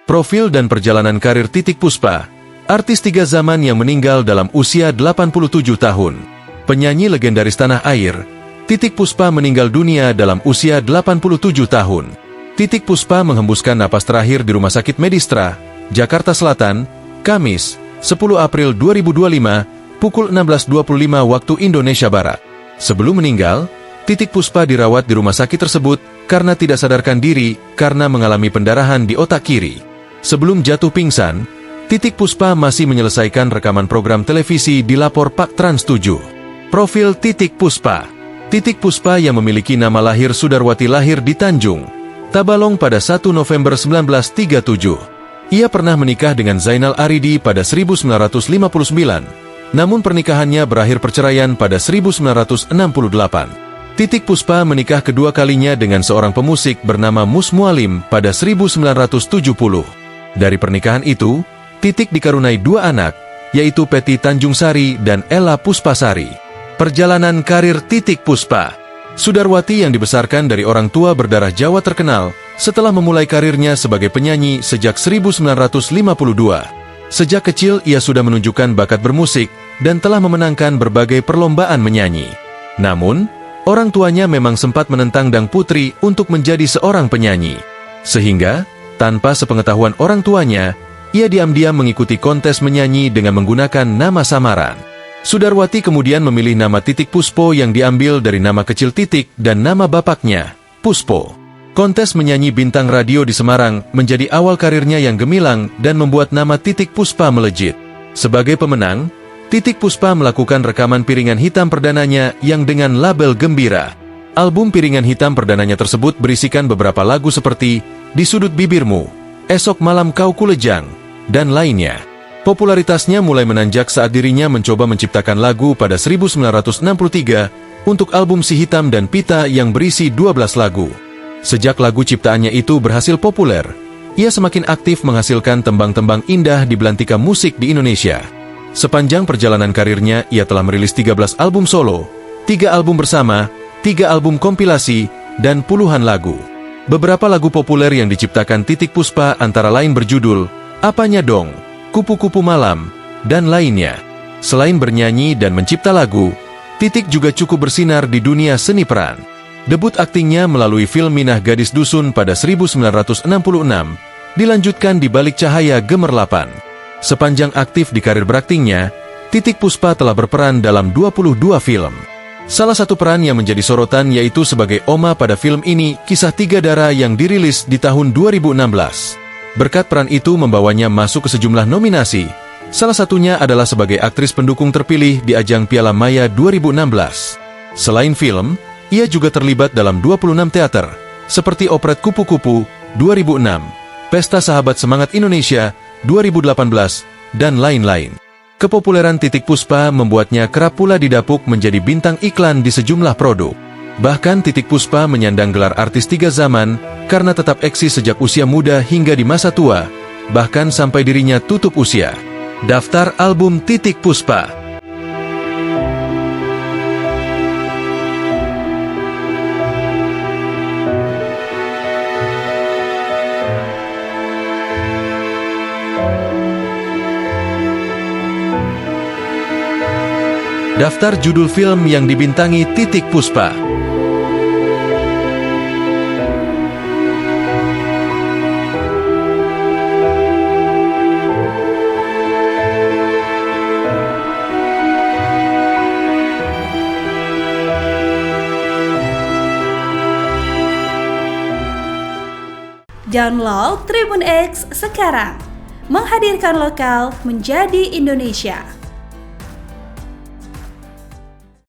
Profil dan perjalanan karir Titiek Puspa, artis tiga zaman yang meninggal dalam usia 87 tahun. Penyanyi legendaris tanah air, Titiek Puspa meninggal dunia dalam usia 87 tahun. Titiek Puspa menghembuskan napas terakhir di Rumah Sakit Medistra, Jakarta Selatan, Kamis, 10 April 2025, pukul 16.25 waktu Indonesia Barat. Sebelum meninggal, Titiek Puspa dirawat di rumah sakit tersebut karena tidak sadarkan diri karena mengalami pendarahan di otak kiri. Sebelum jatuh pingsan, Titiek Puspa masih menyelesaikan rekaman program televisi di Lapor Pak Trans 7. Profil Titiek Puspa. Titiek Puspa yang memiliki nama lahir Sudarwati lahir di Tanjung, Tabalong pada 1 November 1937. Ia pernah menikah dengan Zainal Aridi pada 1959, namun pernikahannya berakhir perceraian pada 1968. Titiek Puspa menikah kedua kalinya dengan seorang pemusik bernama Mus Mualim pada 1970. Dari pernikahan itu, Titiek dikaruniai dua anak, yaitu Peti Tanjungsari dan Ella Puspasari. Perjalanan karir Titiek Puspa. Sudarwati yang dibesarkan dari orang tua berdarah Jawa terkenal, setelah memulai karirnya sebagai penyanyi sejak 1952. Sejak kecil ia sudah menunjukkan bakat bermusik dan telah memenangkan berbagai perlombaan menyanyi. Namun, orang tuanya memang sempat menentang Dang Putri untuk menjadi seorang penyanyi. Sehingga, tanpa sepengetahuan orang tuanya, ia diam-diam mengikuti kontes menyanyi dengan menggunakan nama samaran. Sudarwati kemudian memilih nama Titiek Puspo yang diambil dari nama kecil Titiek dan nama bapaknya, Puspo. Kontes menyanyi bintang radio di Semarang menjadi awal karirnya yang gemilang dan membuat nama Titiek Puspa melejit. Sebagai pemenang, Titiek Puspa melakukan rekaman piringan hitam perdananya yang dengan label Gembira. Album piringan hitam perdananya tersebut berisikan beberapa lagu seperti Di Sudut Bibirmu, Esok Malam Kau Kulejang, dan lainnya. Popularitasnya mulai menanjak saat dirinya mencoba menciptakan lagu pada 1963 untuk album Si Hitam dan Pita yang berisi 12 lagu. Sejak lagu ciptaannya itu berhasil populer, ia semakin aktif menghasilkan tembang-tembang indah di belantika musik di Indonesia. Sepanjang perjalanan karirnya, ia telah merilis 13 album solo, 3 album bersama, 3 album kompilasi, dan puluhan lagu. Beberapa lagu populer yang diciptakan Titiek Puspa antara lain berjudul Apanya Dong, Kupu-Kupu Malam, dan lainnya. Selain bernyanyi dan mencipta lagu, Titiek juga cukup bersinar di dunia seni peran. Debut aktingnya melalui film Minah Gadis Dusun pada 1966, dilanjutkan di Balik Cahaya Gemerlapan. Sepanjang aktif di karir beraktingnya, Titiek Puspa telah berperan dalam 22 film. Salah satu peran yang menjadi sorotan yaitu sebagai Oma pada film ini, Kisah Tiga Darah yang dirilis di tahun 2016. Berkat peran itu membawanya masuk ke sejumlah nominasi. Salah satunya adalah sebagai aktris pendukung terpilih di ajang Piala Maya 2016. Selain film, ia juga terlibat dalam 26 teater, seperti operet Kupu-Kupu 2006, Pesta Sahabat Semangat Indonesia 2018, dan lain-lain. Kepopuleran Titiek Puspa membuatnya kerap pula didapuk menjadi bintang iklan di sejumlah produk. Bahkan Titiek Puspa menyandang gelar artis tiga zaman karena tetap eksis sejak usia muda hingga di masa tua, bahkan sampai dirinya tutup usia. Daftar album Titiek Puspa. Daftar judul film yang dibintangi Titiek Puspa. Download Tribun X sekarang, menghadirkan lokal menjadi Indonesia.